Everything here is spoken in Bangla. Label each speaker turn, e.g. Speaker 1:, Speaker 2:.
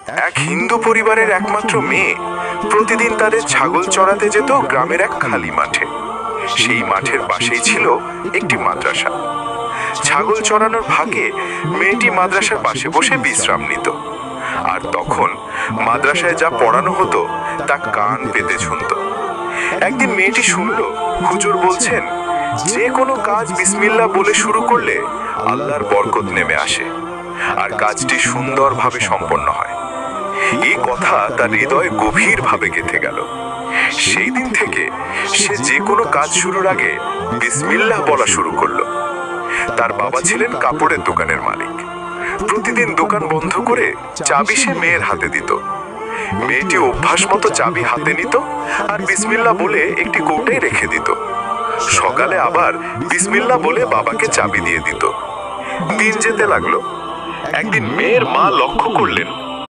Speaker 1: এক হিন্দু পরিবারের একমাত্র মেয়ে প্রতিদিন তাদের ছাগল চড়াতে যেত গ্রামের এক খালি মাঠে। সেই মাঠের পাশেই ছিল একটি মাদ্রাসা। ছাগল চড়ানোর ফাঁকে মেয়েটি মাদ্রাসার পাশে বসে বিশ্রাম নিত, আর তখন মাদ্রাসায় যা পড়ানো হতো তা কান পেতে শুনত। একদিন মেয়েটি শুনল হুজুর বলছেন, যে কোনো কাজ বিসমিল্লাহ বলে শুরু করলে আল্লাহর বরকত নেমে আসে আর কাজটি সুন্দরভাবে সম্পন্ন হয়। এই কথা তার হৃদয়ে গভীরভাবে গেঁথে গেল। সেই দিন থেকে সে যে কোনো কাজ শুরুর আগে বিসমিল্লাহ বলা শুরু করলো। তার বাবা ছিলেন কাপড়ের দোকানের মালিক। প্রতিদিন দোকান বন্ধ করে চাবি সে মেয়ের হাতে দিত। মেয়েটি অভ্যাস মতো চাবি হাতে নিত আর বিসমিল্লাহ বলে একটি কৌটায় রেখে দিত। সকালে আবার বিসমিল্লাহ বলে বাবাকে চাবি দিয়ে দিত। দিন যেতে লাগলো। একদিন মেয়ের মা লক্ষ্য করলেন